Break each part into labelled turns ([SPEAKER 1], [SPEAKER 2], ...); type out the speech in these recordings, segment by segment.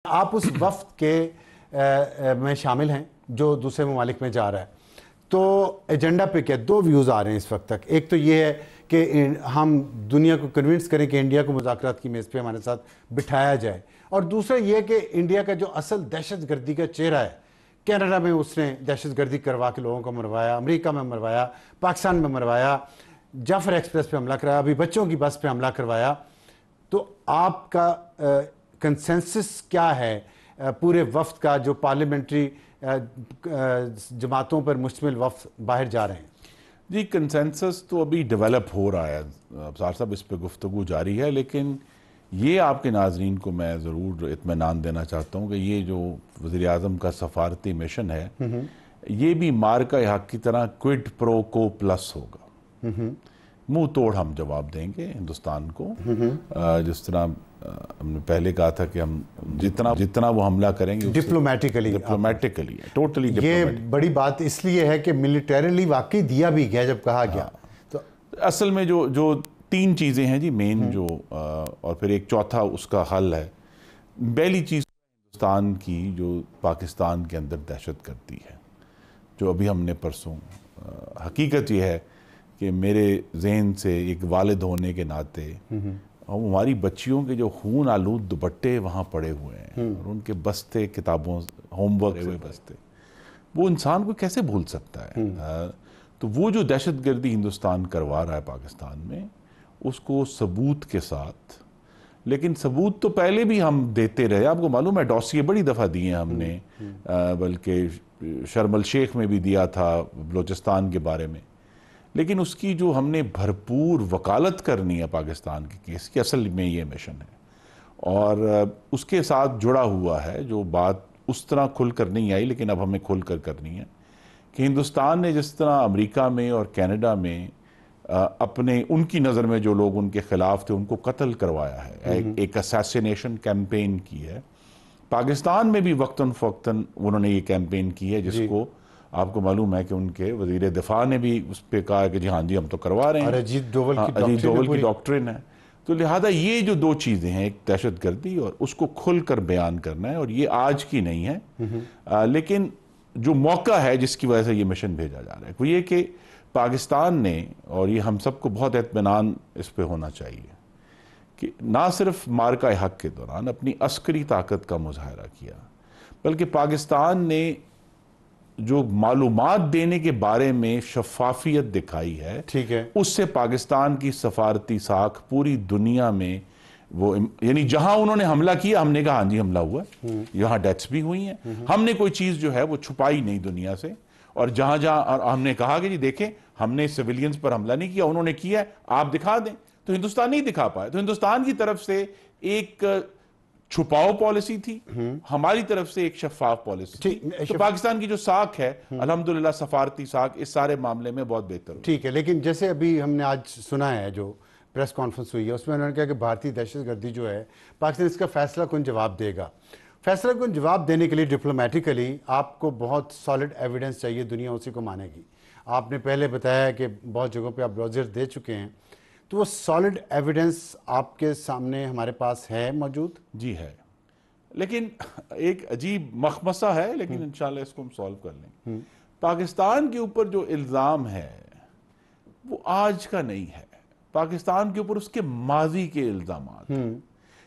[SPEAKER 1] آپ اس وفد کے میں شامل ہیں جو دوسرے ممالک میں جا رہا ہے، تو ایجنڈا پہ کیا دو ویوز آ رہے ہیں اس وقت تک؟ ایک تو یہ ہے کہ ہم دنیا کو کنونس کریں کہ انڈیا کو مذاکرات کی میز پہ ہمارے ساتھ بٹھایا جائے، اور دوسرا یہ کہ انڈیا کا جو اصل دہشت گردی کا چہرہ ہے، کینیڈا میں اس نے دہشت گردی کروا کے لوگوں کو مروایا، امریکہ میں مروایا، پاکستان میں مروایا، جعفر ایکسپریس پہ حملہ کرایا، ابھی بچوں کی بس پہ حملہ کروایا. تو آپ کا کنسنسس کیا ہے پورے وفد کا جو پارلیمنٹری جماعتوں پر مشتمل وفد باہر جا رہے ہیں؟
[SPEAKER 2] جی، کنسنسس تو ابھی ڈیولپ ہو رہا ہے، ابصار صاحب اس پہ گفتگو جاری ہے، لیکن یہ آپ کے ناظرین کو میں ضرور اطمینان دینا چاہتا ہوں کہ یہ جو وزیر اعظم کا سفارتی مشن ہے یہ بھی مارکہ حق کی طرح کوئڈ پرو کو پلس ہوگا. منہ توڑ ہم جواب دیں گے ہندوستان کو، جس طرح ہم نے پہلے کہا تھا کہ ہم جتنا وہ حملہ کریں گے ڈپلومیٹکلی ٹوٹلی.
[SPEAKER 1] یہ بڑی بات اس لیے ہے کہ ملیٹریلی واقعی دیا بھی گیا جب کہا گیا.
[SPEAKER 2] تو اصل میں جو تین چیزیں ہیں جی مین، جو اور پھر ایک چوتھا اس کا حل ہے. پہلی چیز ہندوستان کی جو پاکستان کے اندر دہشت گردی ہے، جو ابھی ہم نے پرسوں، حقیقت یہ ہے کہ میرے ذہن سے ایک والد ہونے کے ناطے ہماری بچیوں کے جو خون آلود دوپٹے وہاں پڑے ہوئے ہیں اور ان کے بستے کتابوں ہوم ورک ہوئے بستے، وہ انسان کو کیسے بھول سکتا ہے؟ تو وہ جو دہشت گردی ہندوستان کروا رہا ہے پاکستان میں، اس کو ثبوت کے ساتھ، لیکن ثبوت تو پہلے بھی ہم دیتے رہے، آپ کو معلوم ہے ڈوسیے بڑی دفعہ دیے ہیں ہم نے، بلکہ شرم الشیخ میں بھی دیا تھا بلوچستان کے بارے میں، لیکن اس کی جو ہم نے بھرپور وکالت کرنی ہے پاکستان کے کیس کی، اصل میں یہ مشن ہے. اور اس کے ساتھ جڑا ہوا ہے جو بات اس طرح کھل کر نہیں آئی لیکن اب ہمیں کھل کر کرنی ہے، کہ ہندوستان نے جس طرح امریکہ میں اور کینیڈا میں اپنے ان کی نظر میں جو لوگ ان کے خلاف تھے ان کو قتل کروایا ہے، ایک اسیسینیشن کیمپین کی ہے، پاکستان میں بھی وقتاً فوقتاً انہوں نے یہ کیمپین کی ہے، جس کو آپ کو معلوم ہے کہ ان کے وزیر دفاع نے بھی اس پہ کہا کہ جی ہاں جی ہم تو کروا رہے ہیں،
[SPEAKER 1] اجیت ڈوول
[SPEAKER 2] کی ڈاکٹرن ہے. تو لہذا یہ جو دو چیزیں ہیں، ایک دہشت گردی اور اس کو کھل کر بیان کرنا ہے، اور یہ آج کی نہیں ہے، لیکن جو موقع ہے جس کی وجہ سے یہ مشن بھیجا جا رہا ہے وہ یہ کہ پاکستان نے، اور یہ ہم سب کو بہت اطمینان اس پہ ہونا چاہیے، کہ نہ صرف مارکہ حق کے دوران اپنی عسکری طاقت کا مظاہرہ کیا، بلکہ پاکستان نے جو معلومات دینے کے بارے میں شفافیت دکھائی ہے، اس سے پاکستان کی سفارتی ساکھ پوری دنیا میں وہ، یعنی جہاں انہوں نے حملہ کیا ہم نے کہا ہاں جی حملہ ہوا ہے، یہاں ڈیتھس بھی ہوئی ہیں، ہم نے کوئی چیز جو ہے وہ چھپائی نہیں دنیا سے، اور جہاں جہاں ہم نے کہا کہ جی دیکھیں ہم نے سویلینز پر حملہ نہیں کیا، انہوں نے کیا ہے آپ دکھا دیں، تو ہندوستان نہیں دکھا پائے. تو ہندوستان کی طرف سے ایک چھپاؤ پالیسی تھی، ہماری طرف سے ایک شفاف پالیسی تھی. تو پاکستان کی جو ساکھ ہے الحمدللہ سفارتی ساکھ اس سارے معاملے میں بہت بہتر ہوئی.
[SPEAKER 1] ٹھیک ہے، لیکن جیسے ابھی ہم نے آج سنا ہے جو پریس کانفرنس ہوئی ہے، اس میں انہوں نے کہا کہ بھارتی دہشت گردی جو ہے پاکستان اس کا فیصلہ کن جواب دے گا. فیصلہ کن جواب دینے کے لیے ڈپلومیٹیکلی آپ کو بہت سالڈ ایویڈنس چاہیے، دنیا اسی کو مانے گی. آپ نے پہلے بتایا کہ بہت جگہوں پہ آپ بروزر دے چکے ہیں، تو وہ سالڈ ایویڈنس آپ کے سامنے ہمارے پاس ہے موجود؟
[SPEAKER 2] جی ہے، لیکن ایک عجیب مخمصہ ہے، لیکن انشاءاللہ اس کو ہم سالو کر لیں. پاکستان کے اوپر جو الزام ہے وہ آج کا نہیں ہے، پاکستان کے اوپر اس کے ماضی کے الزامات ہیں.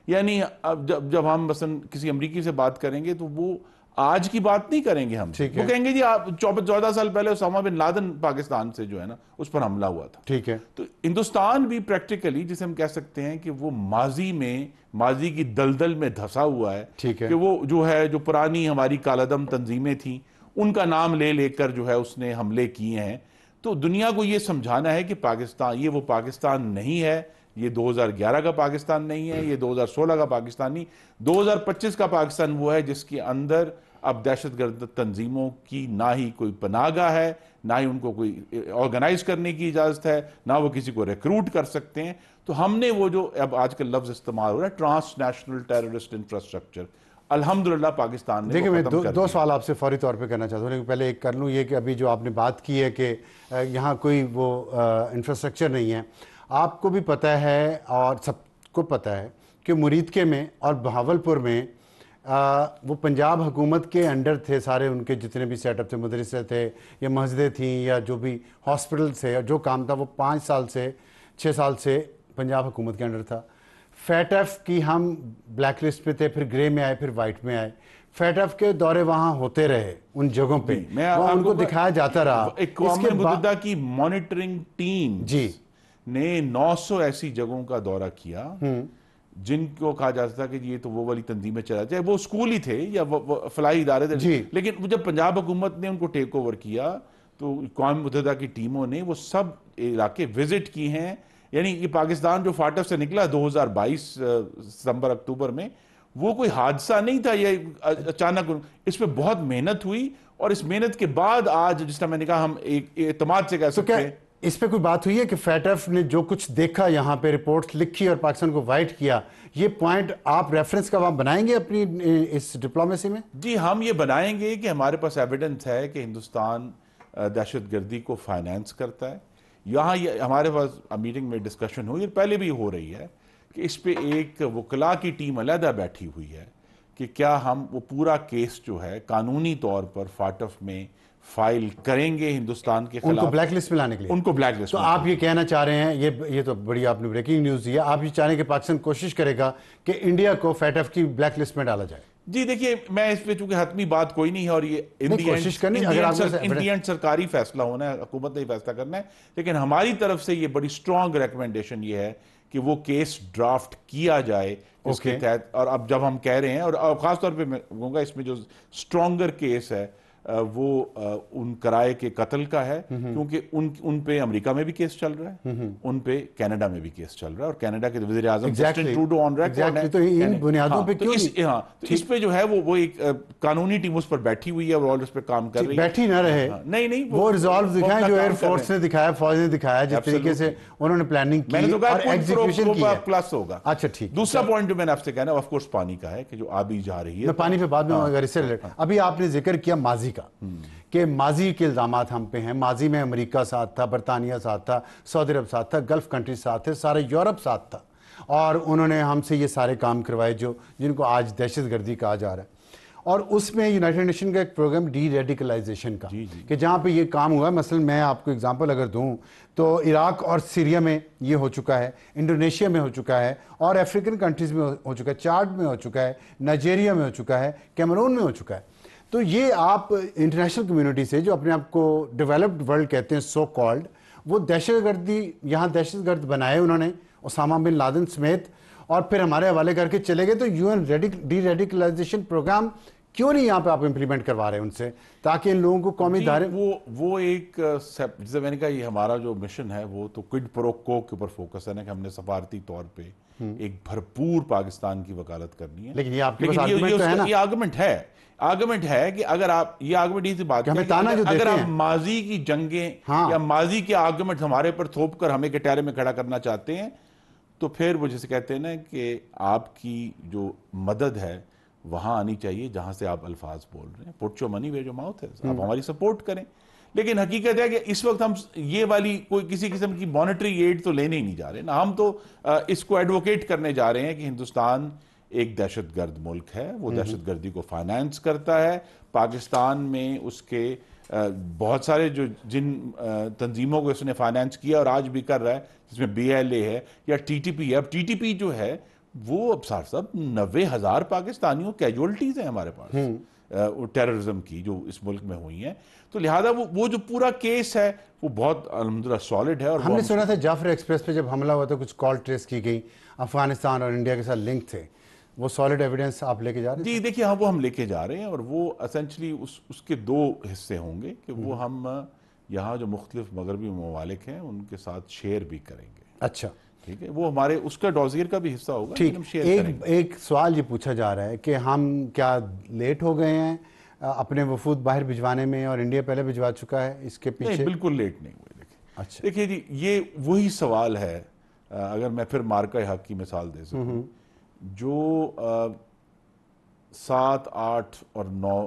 [SPEAKER 2] یعنی اب جب ہم مثلا کسی امریکی سے بات کریں گے تو وہ آج کی بات نہیں کریں گے، ہم وہ کہیں گے جی آپ 14 سال پہلے اسامہ بن لادن پاکستان سے جو ہے نا اس پر حملہ ہوا تھا.
[SPEAKER 1] ٹھیک ہے،
[SPEAKER 2] تو ہندوستان بھی پریکٹیکلی جسے ہم کہہ سکتے ہیں کہ وہ ماضی کی دلدل میں دھسا ہوا ہے، کہ وہ جو ہے جو پرانی ہماری کالعدم تنظیمیں تھیں ان کا نام لے لے کر جو ہے اس نے حملے کیے ہیں. تو دنیا کو یہ سمجھانا ہے کہ پاکستان یہ وہ پاکستان نہیں ہے، یہ 2011 کا پاکستان نہیں ہے، یہ 2016 کا پاکستان نہیں، 2025 کا پاکستان وہ ہے جس کے اندر اب دہشت گرد تنظیموں کی نہ ہی کوئی پناہ گاہ ہے، نہ ہی ان کو کوئی آرگنائز کرنے کی اجازت ہے، نہ وہ کسی کو ریکروٹ کر سکتے ہیں. تو ہم نے وہ جو اب آج کل لفظ استعمال ہو رہا ہے ٹرانس نیشنل ٹیررسٹ انفراسٹرکچر، الحمدللہ پاکستان نے
[SPEAKER 1] دیکھیں
[SPEAKER 2] وہ
[SPEAKER 1] میں
[SPEAKER 2] ختم کر
[SPEAKER 1] دو سوال آپ سے فوری طور پہ کرنا چاہتا ہوں، لیکن پہلے ایک کر لوں یہ کہ ابھی جو آپ نے بات کی ہے کہ یہاں کوئی وہ انفراسٹرکچر نہیں ہے. آپ کو بھی پتہ ہے اور سب کو پتہ ہے کہ مریدکے میں اور بہاولپور میں وہ پنجاب حکومت کے انڈر تھے سارے، ان کے جتنے بھی سیٹ اپ تھے، مدرسے تھے یا مسجدیں تھیں یا جو بھی ہاسپٹل تھے، جو کام تھا وہ 6 سال سے پنجاب حکومت کے انڈر تھا۔ فیٹ ایف کی ہم بلیک لسٹ پہ تھے، پھر گرے میں آئے، پھر وائٹ میں آئے۔ فیٹ ایف کے دورے وہاں ہوتے رہے ان جگہوں پہ، ان کو دکھایا جاتا رہا۔
[SPEAKER 2] اقوام متحدہ کی مانیٹرنگ ٹیم نے 900 ایسی جگہوں کا دورہ کیا جن کو کہا جاتا تھا کہ یہ تو وہ والی تنظیمیں چلا جائے، وہ اسکول ہی تھے یا فلاحی ادارے تھے، لیکن جب پنجاب حکومت نے ان کو ٹیک اوور کیا تو اقوام متحدہ کی ٹیموں نے وہ سب علاقے وزٹ کی ہیں۔ یعنی یہ پاکستان جو فاٹف سے نکلا 2022 ستمبر اکتوبر میں، وہ کوئی حادثہ نہیں تھا یہ اچانک، اس پہ بہت محنت ہوئی، اور اس محنت کے بعد آج جس طرح میں نے کہا ہم ایک اعتماد سے کہہ سکتے ہیں۔
[SPEAKER 1] اس پہ کوئی بات ہوئی ہے کہ فیٹ ایف نے جو کچھ دیکھا یہاں پہ رپورٹ لکھی اور پاکستان کو وائٹ کیا، یہ پوائنٹ آپ ریفرنس کا وہاں بنائیں گے اپنی اس ڈپلومیسی میں؟
[SPEAKER 2] جی ہم یہ بنائیں گے کہ ہمارے پاس ایویڈنس ہے کہ ہندوستان دہشت گردی کو فائنانس کرتا ہے۔ یہاں یہ ہمارے پاس میٹنگ میں ڈسکشن ہوئی، اور پہلے بھی ہو رہی ہے کہ اس پہ ایک وکلاء کی ٹیم علیحدہ بیٹھی ہوئی ہے کہ کیا ہم وہ پورا کیس جو ہے قانونی طور پر فاٹف میں فائل کریں گے ہندوستان کے خلاف،
[SPEAKER 1] ان کو بلیک لسٹ میں لانے کے لیے،
[SPEAKER 2] ان کو بلیک لسٹ۔
[SPEAKER 1] تو آپ یہ کہنا چاہ رہے ہیں، یہ تو بڑی آپ نے بریکنگ نیوز دی ہے، آپ یہ چاہ رہے ہیں کہ پاکستان کوشش کرے گا کہ انڈیا کو فیٹ ایف کی بلیک لسٹ میں ڈالا جائے؟
[SPEAKER 2] جی دیکھیے، میں اس پہ چونکہ حتمی بات کوئی نہیں ہے، اور یہ انڈین سرکاری فیصلہ ہونا ہے، حکومت نے ہی فیصلہ کرنا ہے، لیکن ہماری طرف سے یہ بڑی سٹرونگ ریکمنڈیشن یہ ہے کہ وہ کیس ڈرافٹ کیا جائے اس کے تحت۔ اور اب جب ہم کہہ رہے ہیں، اور خاص طور پہ میں کہوں گا اس میں جو سٹرونگر کیس ہے وہ ان کرائے کے قتل کا ہے، کیونکہ ان پہ امریکہ میں بھی کیس چل رہا ہے، ان پہ کینیڈا میں بھی کیس چل رہا ہے، اور کینیڈا کے وزیر اعظم جسٹن ٹروڈو آن ریکارڈ ہے۔
[SPEAKER 1] تو ان بنیادوں پہ کیوں
[SPEAKER 2] اس پہ جو ہے وہ ایک قانونی ٹیم اس پر بیٹھی ہوئی ہے اور اس پہ کام کر رہی ہے۔
[SPEAKER 1] بیٹھی نہ رہے،
[SPEAKER 2] نہیں
[SPEAKER 1] وہ ریزالو دکھائیں جو ایئر فورس نے دکھایا، فوج نے دکھایا، جس طریقے سے انہوں نے پلاننگ کی اور ایگزیکیوشن کی ہے۔
[SPEAKER 2] پلس ہوگا۔
[SPEAKER 1] اچھا ٹھیک۔
[SPEAKER 2] دوسرا پوائنٹ جو میں نے آپ سے کہنا ہے آف کورس پانی کا ہے، کہ جو آبی جا رہی ہے،
[SPEAKER 1] میں پانی پہ بعد میں اگر اس سے ابھی آپ نے ذکر کیا ماضی کا، کہ ماضی کے الزامات ہم پہ ہیں، ماضی میں امریکہ ساتھ تھا، برطانیہ ساتھ تھا، سعودی عرب ساتھ تھا، گلف کنٹری ساتھ تھے، سارے یورپ ساتھ تھا، اور انہوں نے ہم سے یہ سارے کام کروائے جن کو آج دہشت گردی کہا جا رہا ہے۔ اور اس میں یونائٹڈ نیشن کا ایک پروگرام ڈی ریڈیکلائزیشن کا، کہ جہاں پہ یہ کام ہوا ہے، مثلا میں آپ کو اگزامپل اگر دوں تو عراق اور سیریا میں یہ ہو چکا ہے، انڈونیشیا میں ہو چکا ہے، اور افریقن کنٹریز میں ہو چکا ہے، چاڈ میں ہو چکا ہے، نائجیریا میں ہو چکا ہے، کیمرون میں ہو چکا ہے۔ تو یہ آپ انٹرنیشنل کمیونٹی سے جو اپنے آپ کو ڈیولپڈ ورلڈ کہتے ہیں سو کالڈ، وہ دہشت گردی یہاں دہشت گرد بنائے انہوں نے اسامہ بن لادن سمیت، اور پھر ہمارے حوالے کر کے چلے گئے۔ تو U N deradicalization program کیوں نہیں یہاں پہ آپ امپلیمنٹ کروا رہے ہیں ان سے، تاکہ ان لوگوں کو قومی ادارے
[SPEAKER 2] وہ ایک جیسے میں نے کہا یہ ہمارا جو مشن ہے وہ تو کوئڈ پرو کو کے اوپر فوکس ہے نا، کہ ہم نے سفارتی طور پہ ایک بھرپور پاکستان کی وکالت کرنی ہے۔
[SPEAKER 1] لیکن یہ آپ کے پاس آرگومنٹ تو ہے نا،
[SPEAKER 2] یہ آرگومنٹ ہے کہ اگر آپ یہ آرگومنٹ ہی سے بات کریں، اگر آپ ماضی کی جنگیں یا ماضی کے آرگومنٹ ہمارے پر تھوپ کر ہمیں کٹہرے میں کھڑا کرنا چاہتے ہیں، تو پھر وہ جسے کہتے ہیں نا کہ آپ کی جو مدد ہے وہاں آنی چاہیے جہاں سے آپ الفاظ بول رہے ہیں، put your money where your mouth ہے، آپ ہماری سپورٹ کریں۔ لیکن حقیقت ہے کہ اس وقت ہم یہ والی کوئی کسی قسم کی مانیٹری ایڈ تو لینے ہی نہیں جا رہے نا، ہم تو اس کو ایڈوکیٹ کرنے جا رہے ہیں کہ ہندوستان ایک دہشت گرد ملک ہے، وہ دہشت گردی کو فائنانس کرتا ہے۔ پاکستان میں اس کے بہت سارے جن تنظیموں کو اس نے فائنانس کیا اور آج بھی کر رہا ہے، جس میں بی ایل اے ہے یا ٹی ٹی پی ہے۔ اب ٹی ٹی پی جو ہے وہ اب صاحب 90,000 پاکستانیوں کیجولٹیز ہیں ہمارے پاس ٹیررزم کی جو اس ملک میں ہوئی ہیں، تو لہذا وہ جو پورا کیس ہے وہ بہت الحمدللہ سالڈ ہے۔ اور
[SPEAKER 1] ہم نے سنا تھا جعفر ایکسپریس پہ جب حملہ ہوا تو کچھ کال ٹریس کی گئی، افغانستان اور انڈیا کے ساتھ لنک تھے، وہ سالڈ ایویڈنس آپ لے کے جا رہے ہیں؟
[SPEAKER 2] جی دیکھیے ہاں وہ ہم لے کے جا رہے ہیں، اور وہ اسینچلی اس کے 2 حصے ہوں گے کہ وہ ہم یہاں جو مختلف مغربی ممالک ہیں ان کے ساتھ شیئر بھی کریں گے۔
[SPEAKER 1] اچھا
[SPEAKER 2] ٹھیک ہے، وہ ہمارے اس کا ڈوزیر کا بھی حصہ ہوگا۔
[SPEAKER 1] ٹھیک، ایک سوال یہ پوچھا جا رہا ہے کہ ہم کیا لیٹ ہو گئے ہیں اپنے وفود باہر بھجوانے میں، اور انڈیا پہلے بھجوا چکا ہے اس کے پیچھے؟
[SPEAKER 2] نہیں بالکل لیٹ نہیں ہوئے۔
[SPEAKER 1] اچھا
[SPEAKER 2] دیکھیے جی یہ وہی سوال ہے، اگر میں پھر مارکہ حق کی مثال دے سکوں، جو 7، 8 اور 9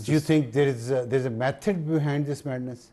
[SPEAKER 1] Do you think there is a method behind this madness?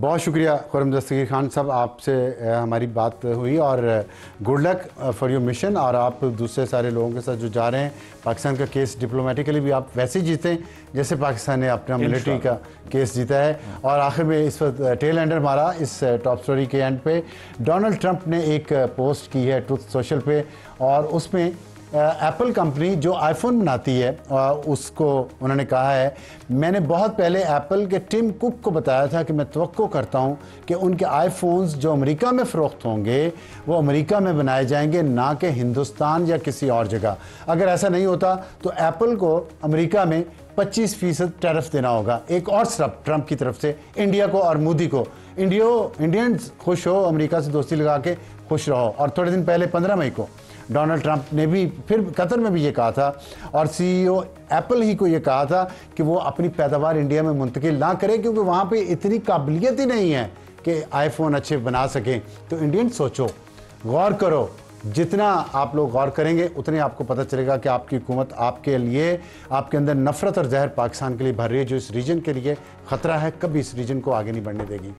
[SPEAKER 1] بہت شکریہ خرم دستگیر خان صاحب، آپ سے ہماری بات ہوئی، اور good luck for your mission, اور آپ دوسرے سارے لوگوں کے ساتھ جو جا رہے ہیں پاکستان کا کیس ڈپلومیٹیکلی بھی آپ ویسے ہی جیتیں جیسے پاکستان نے اپنا ملٹری کا کیس جیتا ہے۔ اور آخر میں اس وقت ٹیل اینڈر ہمارا اس ٹاپ سٹوری کے اینڈ پہ ڈونلڈ ٹرمپ نے ایک پوسٹ کی ہے ٹروتھ سوشل پہ، اور اس میں ایپل کمپنی جو آئی فون بناتی ہے اس کو انہوں نے کہا ہے، میں نے بہت پہلے ایپل کے ٹم کک کو بتایا تھا کہ میں توقع کرتا ہوں کہ ان کے آئی فونز جو امریکہ میں فروخت ہوں گے وہ امریکہ میں بنائے جائیں گے، نہ کہ ہندوستان یا کسی اور جگہ۔ اگر ایسا نہیں ہوتا تو ایپل کو امریکہ میں 25% ٹیرف دینا ہوگا۔ ایک اور سٹیپ ٹرمپ کی طرف سے انڈیا کو اور مودی کو، انڈینز خوش ہو، امریکہ سے دوستی لگا کے خوش رہو۔ اور تھوڑے دن پہلے 15 مئی کو ڈونلڈ ٹرمپ نے بھی پھر قطر میں بھی یہ کہا تھا، اور سی ای او ایپل ہی کو یہ کہا تھا کہ وہ اپنی پیداوار انڈیا میں منتقل نہ کرے، کیونکہ وہاں پہ اتنی قابلیت ہی نہیں ہے کہ آئی فون اچھے بنا سکیں۔ تو انڈین سوچو، غور کرو، جتنا آپ لوگ غور کریں گے اتنے آپ کو پتہ چلے گا کہ آپ کی حکومت آپ کے لیے، آپ کے اندر نفرت اور زہر پاکستان کے لیے بھر رہی ہے، جو اس ریجن کے لیے خطرہ ہے، کبھی اس ریجن کو آگے نہیں بڑھنے دے گی۔